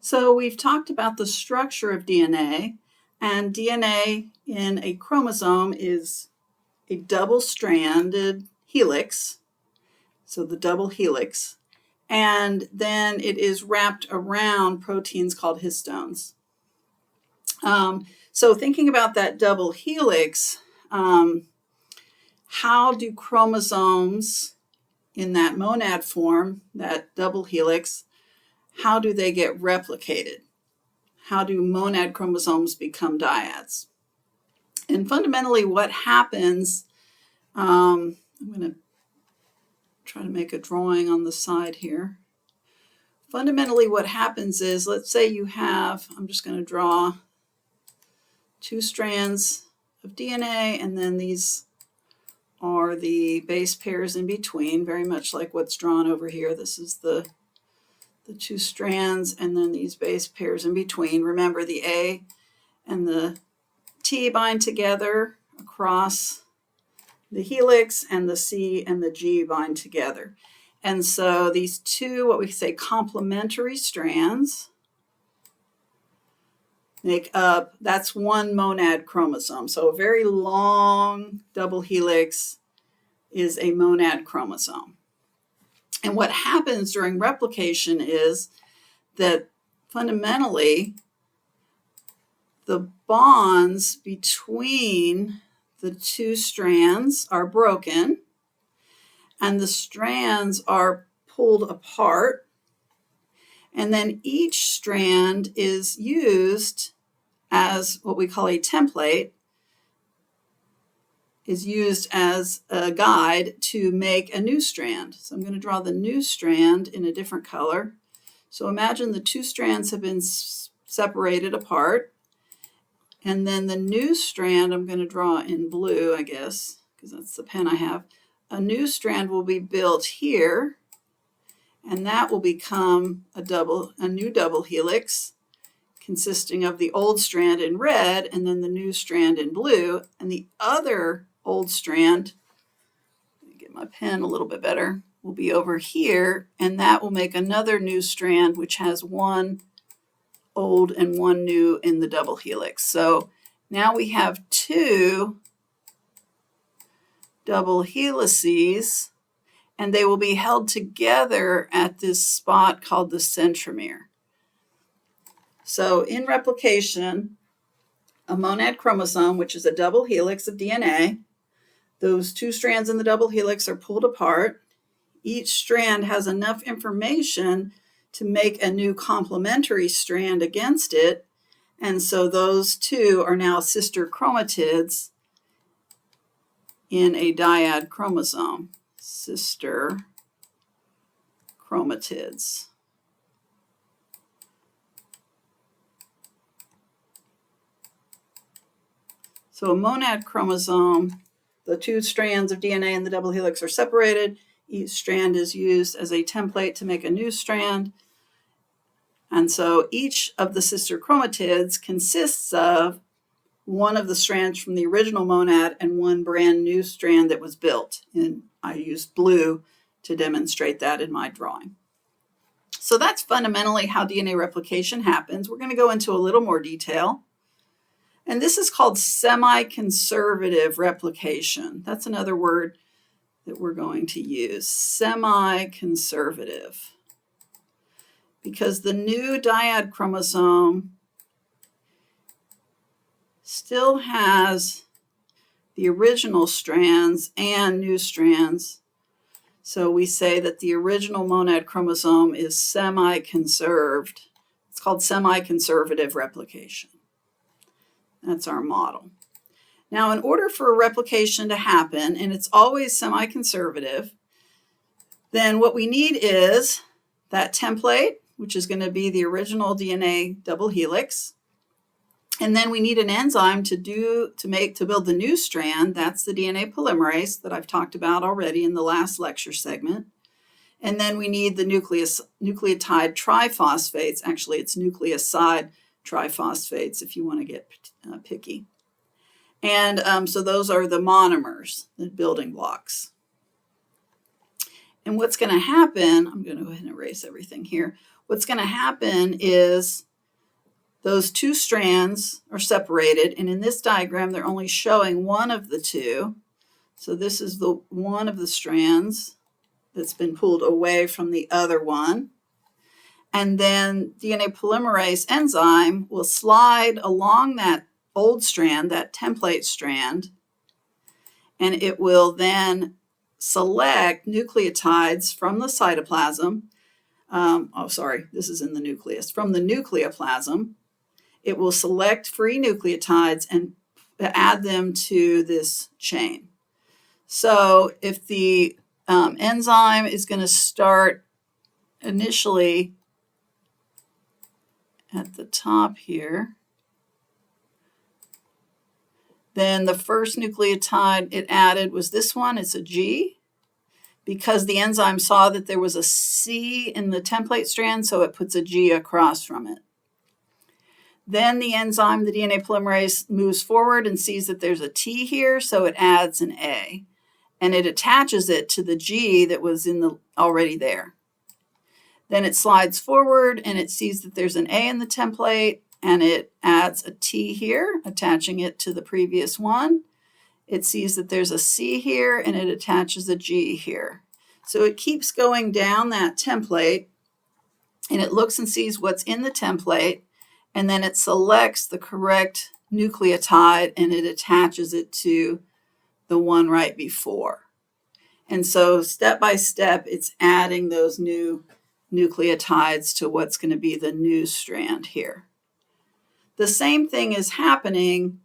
So we've talked about the structure of DNA, and DNA in a chromosome is a double-stranded helix, so the double helix, and then it is wrapped around proteins called histones. So thinking about that double helix, how do chromosomes in that monad form, that double helix, how do they get replicated? How do monad chromosomes become dyads? And fundamentally what happens, I'm going to try to make a drawing on the side here. Fundamentally what happens is, let's say you have, I'm just going to draw 2 strands of DNA, and then these are the base pairs in between, very much like what's drawn over here. This is the 2 strands, and then these base pairs in between. Remember, the A and the T bind together across the helix, and the C and the G bind together. And so these 2, what we say, complementary strands make up, that's 1 monad chromosome. So a very long double helix is a monad chromosome. And what happens during replication is that fundamentally the bonds between the 2 strands are broken, and the strands are pulled apart, and then each strand is used as what we call a template, is used as a guide to make a new strand. So I'm going to draw the new strand in a different color. So imagine the 2 strands have been separated apart, and then the new strand I'm going to draw in blue, I guess, because that's the pen I have. A new strand will be built here, and that will become a new double helix consisting of the old strand in red and then the new strand in blue, and the other old strand, let me get my pen a little bit better, will be over here, and that will make another new strand which has 1 old and 1 new in the double helix. So now we have 2 double helices, and they will be held together at this spot called the centromere. So in replication, a monad chromosome, which is a double helix of DNA, those 2 strands in the double helix are pulled apart. Each strand has enough information to make a new complementary strand against it, and so those 2 are now sister chromatids in a dyad chromosome. Sister chromatids. So a monad chromosome, the 2 strands of DNA in the double helix are separated. Each strand is used as a template to make a new strand. And so each of the sister chromatids consists of 1 of the strands from the original monad and 1 brand new strand that was built. And I used blue to demonstrate that in my drawing. So that's fundamentally how DNA replication happens. We're going to go into a little more detail. And this is called semi-conservative replication. That's another word that we're going to use, semi-conservative. Because the new dyad chromosome still has the original strands and new strands. So we say that the original monad chromosome is semi-conserved. It's called semi-conservative replication. That's our model. Now, in order for a replication to happen, and it's always semi-conservative, then what we need is that template, which is going to be the original DNA double helix. And then we need an enzyme to build the new strand. That's the DNA polymerase that I've talked about already in the last lecture segment. And then we need the nucleotide triphosphates. Actually, it's nucleoside triphosphates if you want to get picky. And so those are the monomers, the building blocks. And what's going to happen, I'm going to go ahead and erase everything here. what's going to happen is those two strands are separated, and in this diagram, they're only showing one of the two. So this is the one of the strands that's been pulled away from the other one. And then DNA polymerase enzyme will slide along that old strand, that template strand, and it will then select nucleotides from the cytoplasm. This is in the nucleus. From the nucleoplasm, it will select free nucleotides and add them to this chain. So if the enzyme is going to start initially at the top here, then the first nucleotide it added was this one. It's a G, because the enzyme saw that there was a C in the template strand, so it puts a G across from it. Then the enzyme, the DNA polymerase, moves forward and sees that there's a T here, so it adds an A, and it attaches it to the G that was already there. Then it slides forward and it sees that there's an A in the template, and it adds a T here, attaching it to the previous one. It sees that there's a C here, and it attaches a G here. So it keeps going down that template, and it looks and sees what's in the template, and then it selects the correct nucleotide, and it attaches it to the one right before. And so step by step, it's adding those new nucleotides to what's going to be the new strand here. The same thing is happening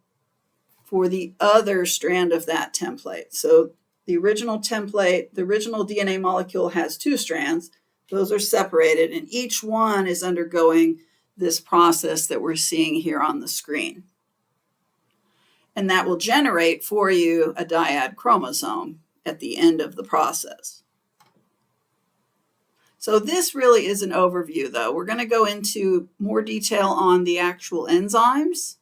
for the other strand of that template. So the original template, the original DNA molecule has two strands. Those are separated, and each one is undergoing this process that we're seeing here on the screen. And that will generate for you a dyad chromosome at the end of the process. So this really is an overview, though. We're going to go into more detail on the actual enzymes,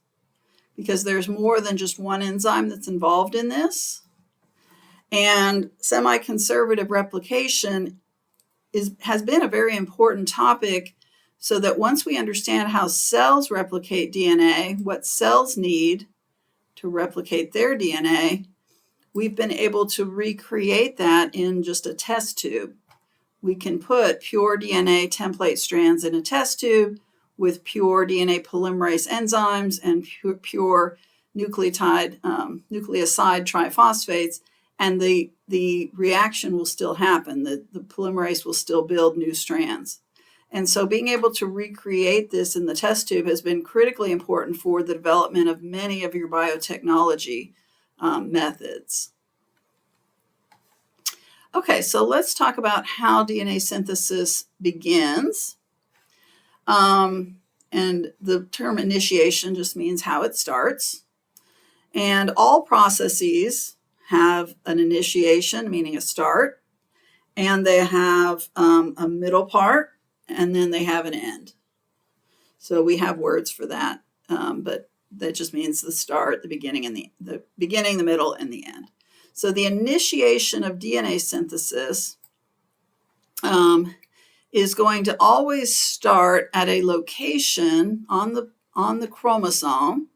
because there's more than just one enzyme that's involved in this. And semi-conservative replication has been a very important topic, so that once we understand how cells replicate DNA, what cells need to replicate their DNA, we've been able to recreate that in just a test tube. We can put pure DNA template strands in a test tube with pure DNA polymerase enzymes and pure nucleoside triphosphates, and the reaction will still happen. The polymerase will still build new strands. And so being able to recreate this in the test tube has been critically important for the development of many of your biotechnology methods. Okay, so let's talk about how DNA synthesis begins. And the term initiation just means how it starts. And all processes have an initiation, meaning a start, and they have a middle part, and then they have an end. So we have words for that, but that just means the start, the beginning, and the beginning, the middle, and the end. So the initiation of DNA synthesis is going to always start at a location on the chromosome.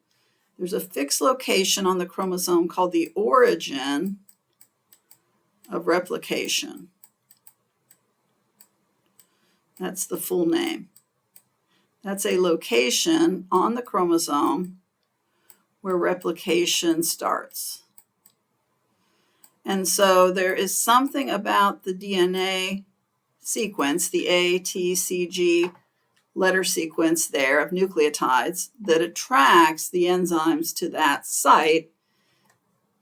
There's a fixed location on the chromosome called the origin of replication. That's the full name. That's a location on the chromosome where replication starts. And so there is something about the DNA sequence, the A, T, C, G letter sequence there of nucleotides, that attracts the enzymes to that site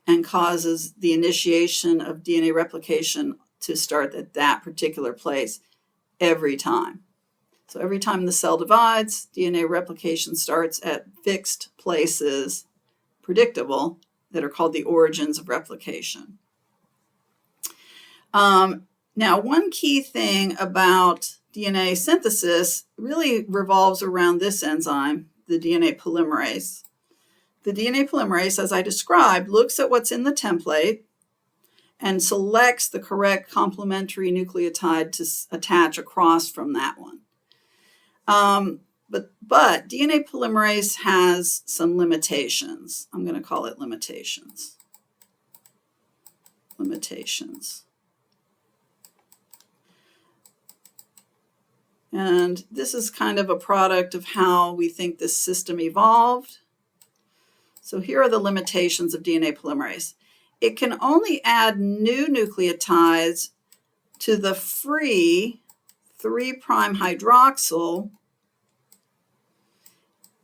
and causes the initiation of DNA replication to start at that particular place every time. So every time the cell divides, DNA replication starts at fixed places, predictable, that are called the origins of replication. Now, one key thing about DNA synthesis really revolves around this enzyme, the DNA polymerase. The DNA polymerase, as I described, looks at what's in the template and selects the correct complementary nucleotide to attach across from that one. But DNA polymerase has some limitations. I'm going to call it limitations. And this is kind of a product of how we think this system evolved. So here are the limitations of DNA polymerase. It can only add new nucleotides to the free 3' hydroxyl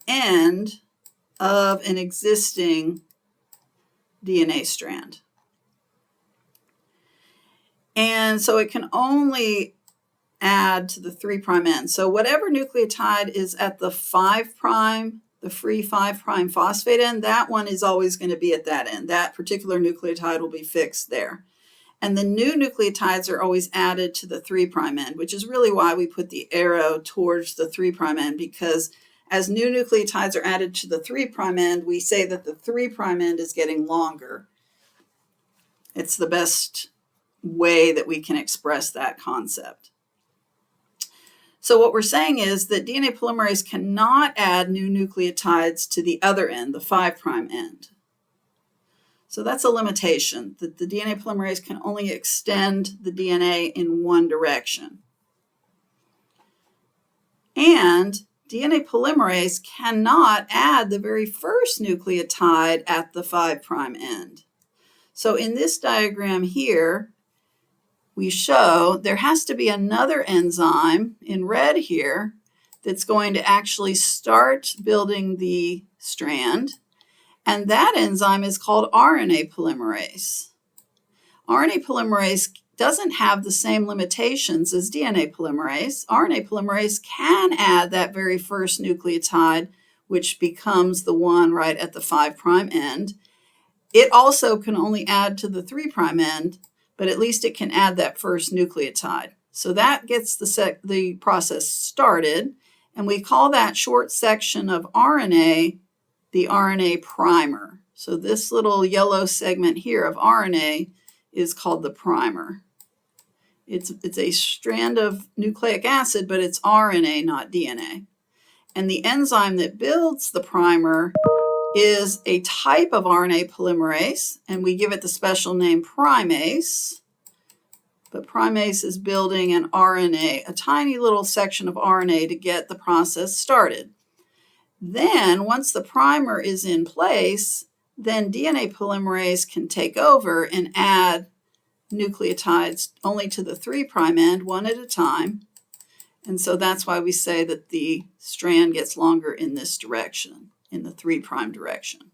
end of an existing DNA strand. And so it can only add to the 3' end. So whatever nucleotide is at the 5', the free 5' phosphate end, that one is always going to be at that end. That particular nucleotide will be fixed there. And the new nucleotides are always added to the 3' end, which is really why we put the arrow towards the 3' end, because as new nucleotides are added to the 3' end, we say that the 3' end is getting longer. It's the best way that we can express that concept. So what we're saying is that DNA polymerase cannot add new nucleotides to the other end, the 5' end. So that's a limitation, that the DNA polymerase can only extend the DNA in one direction. And DNA polymerase cannot add the very first nucleotide at the 5' end. So in this diagram here, we show there has to be another enzyme in red here that's going to actually start building the strand. And that enzyme is called RNA polymerase. RNA polymerase doesn't have the same limitations as DNA polymerase. RNA polymerase can add that very first nucleotide, which becomes the one right at the 5' end. It also can only add to the 3' end, but at least it can add that first nucleotide. So that gets the process started, and we call that short section of RNA the RNA primer. So this little yellow segment here of RNA is called the primer. It's a strand of nucleic acid, but it's RNA, not DNA. And the enzyme that builds the primer is a type of RNA polymerase, and we give it the special name primase. But primase is building an RNA, a tiny little section of RNA to get the process started. Then, once the primer is in place, then DNA polymerase can take over and add nucleotides only to the 3' end, one at a time. And so that's why we say that the strand gets longer in this direction, in the 3' direction.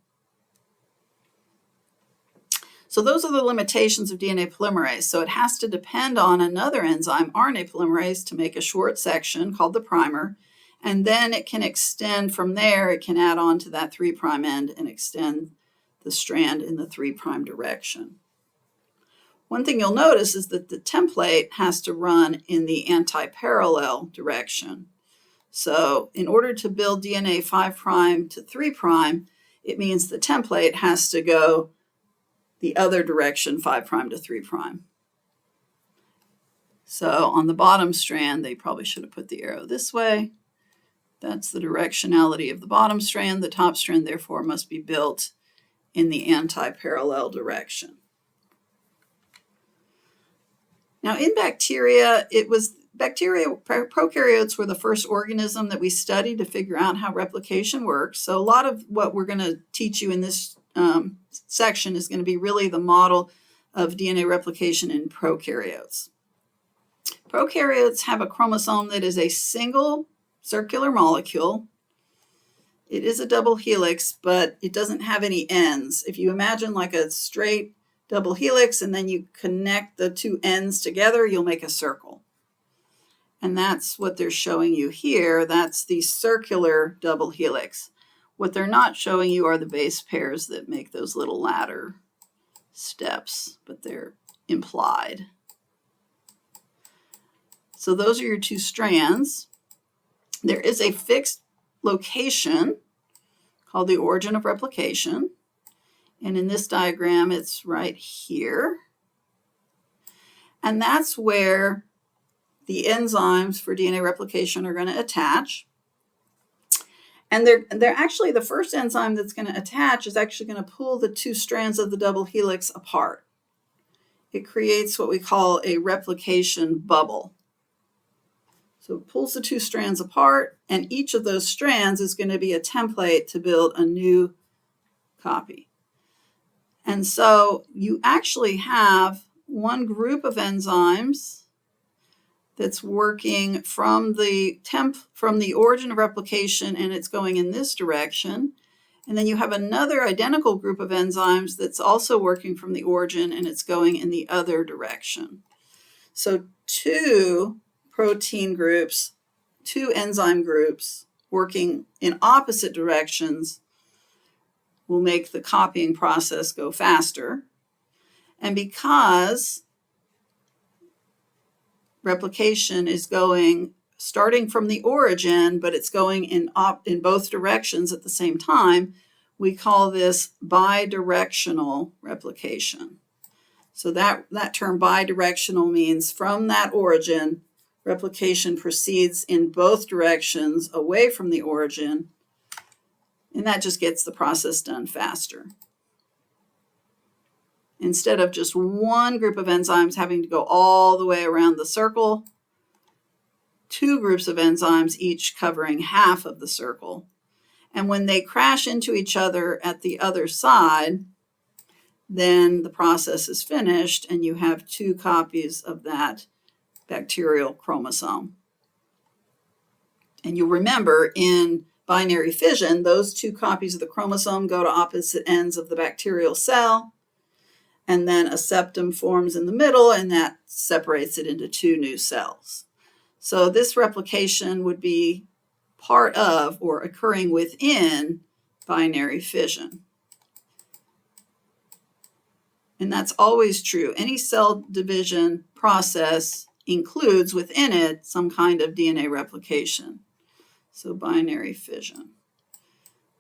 So those are the limitations of DNA polymerase. So it has to depend on another enzyme, RNA polymerase, to make a short section called the primer. And then it can extend from there. It can add on to that 3' end and extend the strand in the 3' direction. One thing you'll notice is that the template has to run in the anti-parallel direction. So in order to build DNA 5' to 3', it means the template has to go the other direction, 5' to 3'. So on the bottom strand, they probably should have put the arrow this way. That's the directionality of the bottom strand. The top strand, therefore, must be built in the anti-parallel direction. Now, in bacteria, prokaryotes were the first organism that we studied to figure out how replication works. So a lot of what we're going to teach you in this section is going to be really the model of DNA replication in prokaryotes. Prokaryotes have a chromosome that is a single circular molecule. It is a double helix, but it doesn't have any ends. If you imagine like a straight double helix and then you connect the two ends together, you'll make a circle. And that's what they're showing you here. That's the circular double helix. What they're not showing you are the base pairs that make those little ladder steps, but they're implied. So those are your two strands. There is a fixed location called the origin of replication. And in this diagram, it's right here. And that's where the enzymes for DNA replication are going to attach. And they're actually, the first enzyme that's going to attach is actually going to pull the two strands of the double helix apart. It creates what we call a replication bubble. So it pulls the two strands apart, and each of those strands is going to be a template to build a new copy. And so you actually have one group of enzymes that's working from the origin of replication, and it's going in this direction. And then you have another identical group of enzymes that's also working from the origin, and it's going in the other direction. So two protein groups, two enzyme groups working in opposite directions will make the copying process go faster. And because replication is starting from the origin, but it's going in both directions at the same time, we call this bidirectional replication. So that term bidirectional means from that origin, replication proceeds in both directions away from the origin, and that just gets the process done faster. Instead of just one group of enzymes having to go all the way around the circle, two groups of enzymes each covering half of the circle. And when they crash into each other at the other side, then the process is finished and you have two copies of that bacterial chromosome. And you'll remember in binary fission, those two copies of the chromosome go to opposite ends of the bacterial cell, and then a septum forms in the middle, and that separates it into two new cells. So this replication would be part of or occurring within binary fission. And that's always true. Any cell division process includes within it some kind of DNA replication. So binary fission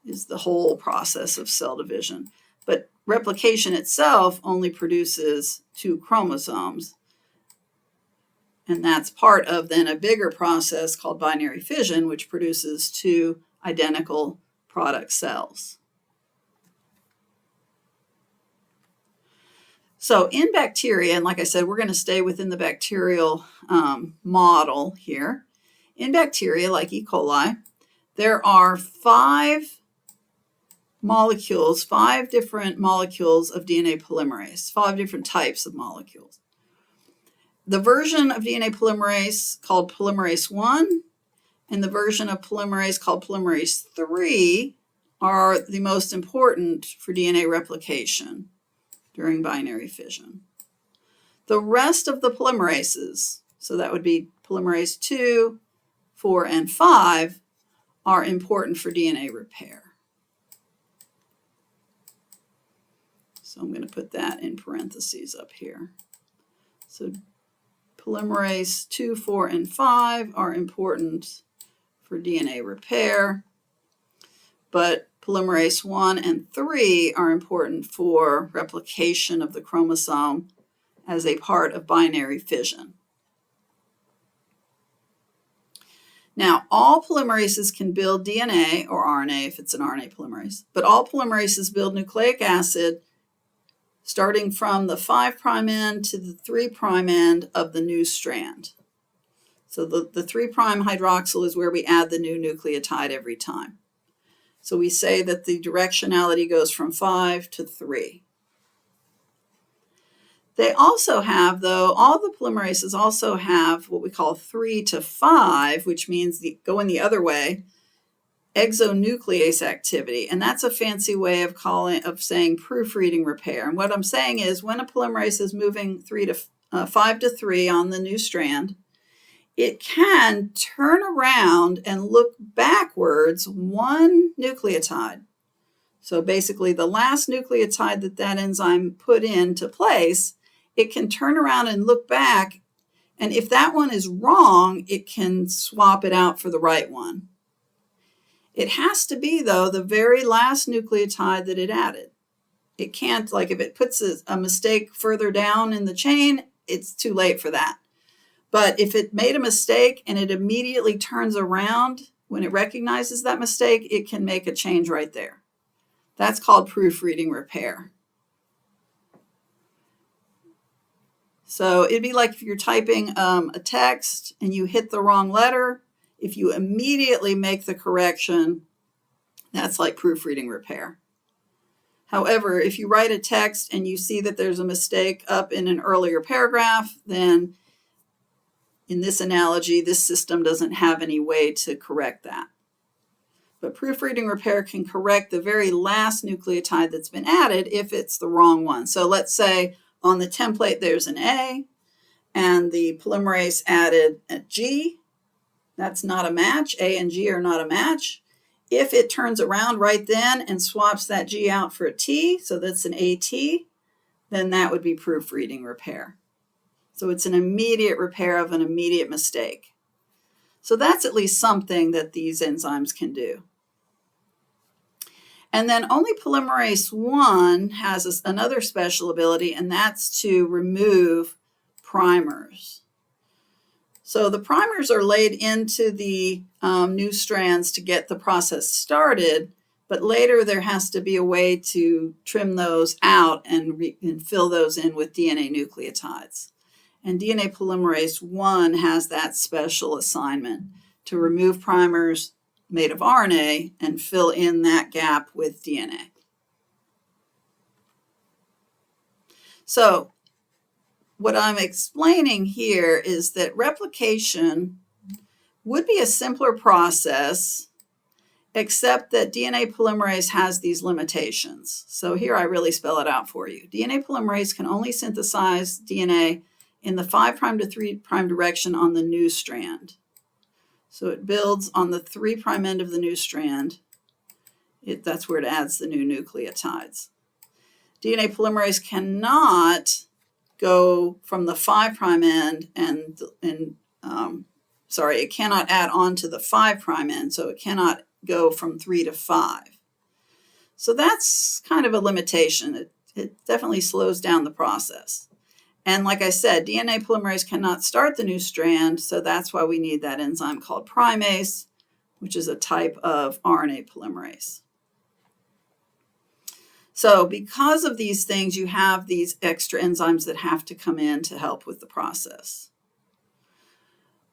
is the whole process of cell division. But replication itself only produces two chromosomes. And that's part of then a bigger process called binary fission, which produces two identical product cells. So in bacteria, and like I said, we're going to stay within the bacterial model here. In bacteria, like E. coli, there are five different molecules of DNA polymerase, 5 different types of molecules. The version of DNA polymerase called polymerase 1 and the version of polymerase called polymerase 3 are the most important for DNA replication during binary fission. The rest of the polymerases, so that would be polymerase 2, 4, and 5, are important for DNA repair. So I'm going to put that in parentheses up here. So polymerase 2, 4, and 5 are important for DNA repair, but polymerase 1 and 3 are important for replication of the chromosome as a part of binary fission. Now, all polymerases can build DNA or RNA if it's an RNA polymerase, but all polymerases build nucleic acid starting from the 5' end to the 3' end of the new strand. So the 3' hydroxyl is where we add the new nucleotide every time. So we say that the directionality goes from 5 to 3. They also have, though, all the polymerases also have what we call 3 to 5, which means going the other way, exonuclease activity. And that's a fancy way of saying proofreading repair. And what I'm saying is when a polymerase is moving 5 to 3 on the new strand, it can turn around and look backwards one nucleotide. So basically the last nucleotide that enzyme put into place, it can turn around and look back. And if that one is wrong, it can swap it out for the right one. It has to be, though, the very last nucleotide that it added. It can't, like if it puts a mistake further down in the chain, it's too late for that. But if it made a mistake and it immediately turns around when it recognizes that mistake, it can make a change right there. That's called proofreading repair. So it'd be like if you're typing a text and you hit the wrong letter, if you immediately make the correction, that's like proofreading repair. However, if you write a text and you see that there's a mistake up in an earlier paragraph, then in this analogy, this system doesn't have any way to correct that. But proofreading repair can correct the very last nucleotide that's been added if it's the wrong one. So let's say on the template there's an A and the polymerase added a G. That's not a match. A and G are not a match. If it turns around right then and swaps that G out for a T, so that's an AT, then that would be proofreading repair. So it's an immediate repair of an immediate mistake. So that's at least something that these enzymes can do. And then only polymerase 1 has another special ability, and that's to remove primers. So the primers are laid into the new strands to get the process started, but later there has to be a way to trim those out and fill those in with DNA nucleotides. And DNA polymerase 1 has that special assignment to remove primers made of RNA and fill in that gap with DNA. So what I'm explaining here is that replication would be a simpler process, except that DNA polymerase has these limitations. So here I really spell it out for you. DNA polymerase can only synthesize DNA in the 5' to 3' direction on the new strand. So it builds on the 3' end of the new strand. That's where it adds the new nucleotides. DNA polymerase cannot go from the 5' end it cannot add on to the 5' end, so it cannot go from 3 to 5. So that's kind of a limitation. It definitely slows down the process. And like I said, DNA polymerase cannot start the new strand, so that's why we need that enzyme called primase, which is a type of RNA polymerase. So because of these things, you have these extra enzymes that have to come in to help with the process.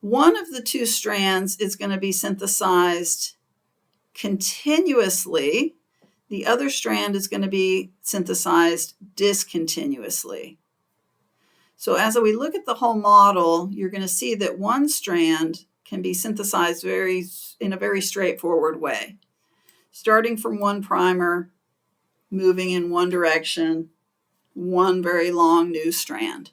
One of the two strands is going to be synthesized continuously. The other strand is going to be synthesized discontinuously. So as we look at the whole model, you're going to see that one strand can be synthesized in a very straightforward way, starting from one primer, moving in one direction, one very long new strand.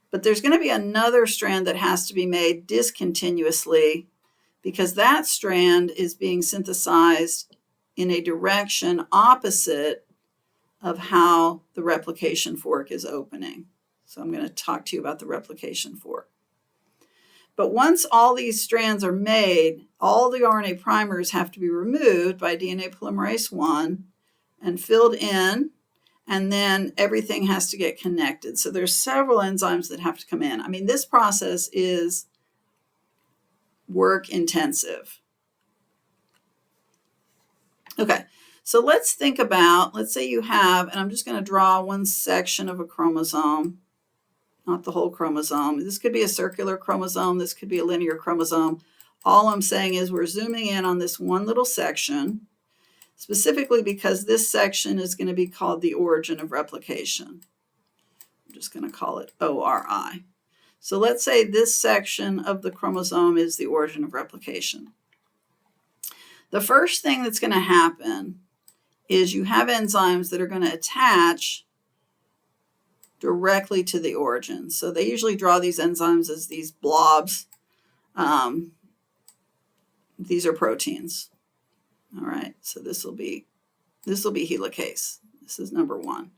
But there's going to be another strand that has to be made discontinuously because that strand is being synthesized in a direction opposite of how the replication fork is opening. So I'm going to talk to you about the replication fork. But once all these strands are made, all the RNA primers have to be removed by DNA polymerase 1 and filled in, and then everything has to get connected. So there's several enzymes that have to come in. I mean, this process is work intensive. Okay. So let's think about, let's say you have, and I'm just going to draw one section of a chromosome, not the whole chromosome. This could be a circular chromosome. This could be a linear chromosome. All I'm saying is we're zooming in on this one little section, specifically because this section is going to be called the origin of replication. I'm just going to call it ORI. So let's say this section of the chromosome is the origin of replication. The first thing that's going to happen is you have enzymes that are going to attach directly to the origin. So they usually draw these enzymes as these blobs. These are proteins. All right, so this will be helicase. This is number 1.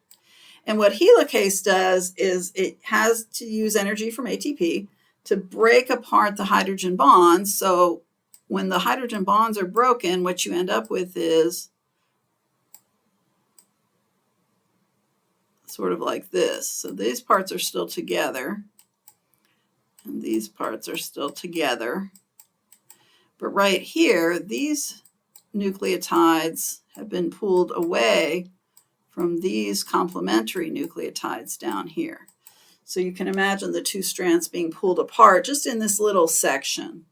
And what helicase does is it has to use energy from ATP to break apart the hydrogen bonds. So when the hydrogen bonds are broken, what you end up with is sort of like this. So these parts are still together. And these parts are still together. But right here, these nucleotides have been pulled away from these complementary nucleotides down here. So you can imagine the two strands being pulled apart just in this little section.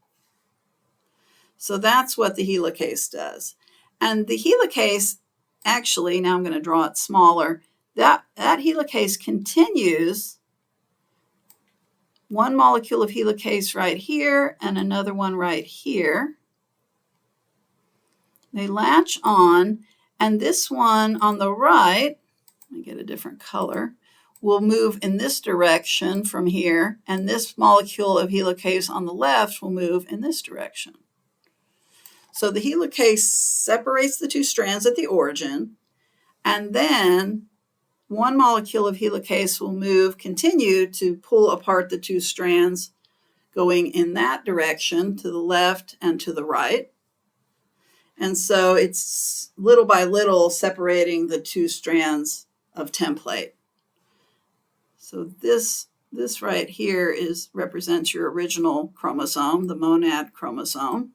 So that's what the helicase does. And the helicase, actually, now I'm going to draw it smaller, that helicase continues one molecule of helicase right here and another one right here. They latch on, and this one on the right, let me get a different color, will move in this direction from here, and this molecule of helicase on the left will move in this direction. So the helicase separates the two strands at the origin, and then one molecule of helicase will continue to pull apart the two strands going in that direction to the left and to the right. And so it's little by little separating the two strands of template. So this right here represents your original chromosome, the monad chromosome,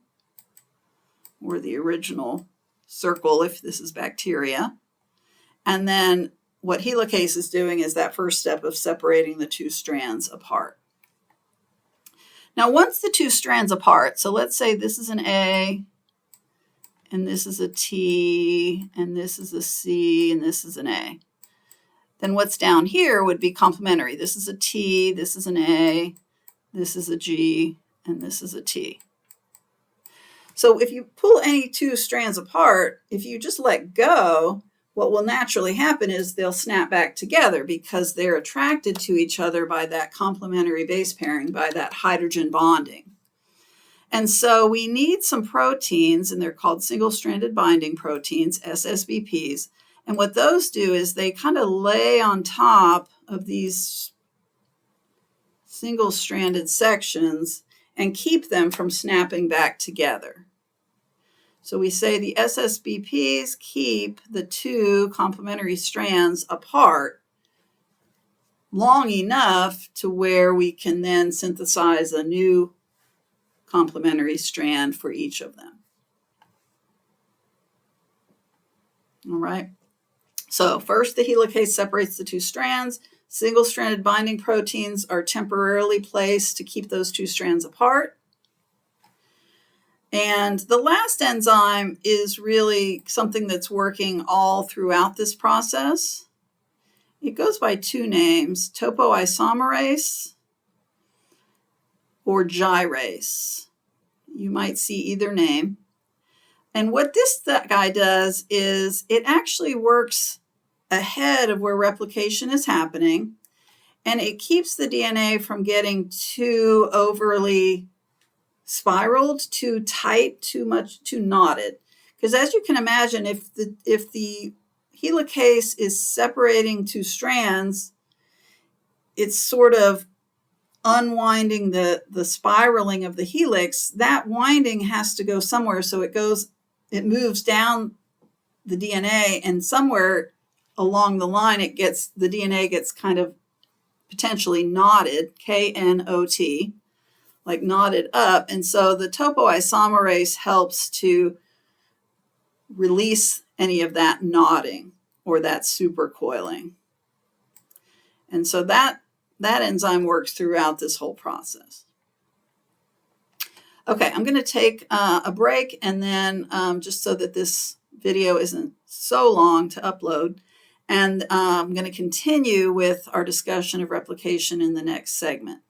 or the original circle if this is bacteria. And then what helicase is doing is that first step of separating the two strands apart. Now, once the two strands apart, so let's say this is an A, and this is a T, and this is a C, and this is an A. Then what's down here would be complementary. This is a T, this is an A, this is a G, and this is a T. So if you pull any two strands apart, if you just let go, what will naturally happen is they'll snap back together because they're attracted to each other by that complementary base pairing, by that hydrogen bonding. And so we need some proteins, and they're called single-stranded binding proteins, SSBPs. And what those do is they kind of lay on top of these single-stranded sections and keep them from snapping back together. So we say the SSBPs keep the two complementary strands apart long enough to where we can then synthesize a new complementary strand for each of them. All right. So first, the helicase separates the two strands. Single-stranded binding proteins are temporarily placed to keep those two strands apart. And the last enzyme is really something that's working all throughout this process. It goes by two names, topoisomerase or gyrase. You might see either name. And what this guy does is it actually works ahead of where replication is happening, and it keeps the DNA from getting too overly spiraled, too tight, too knotted. Because as you can imagine, if the helicase is separating two strands, it's sort of unwinding the spiraling of the helix. That winding has to go somewhere, so it moves down the DNA, and somewhere along the line the DNA gets kind of potentially knotted, K-N-O-T, like knotted up. And so the topoisomerase helps to release any of that knotting or that supercoiling. And so that enzyme works throughout this whole process. Okay, I'm going to take a break, and then just so that this video isn't so long to upload, and I'm going to continue with our discussion of replication in the next segment.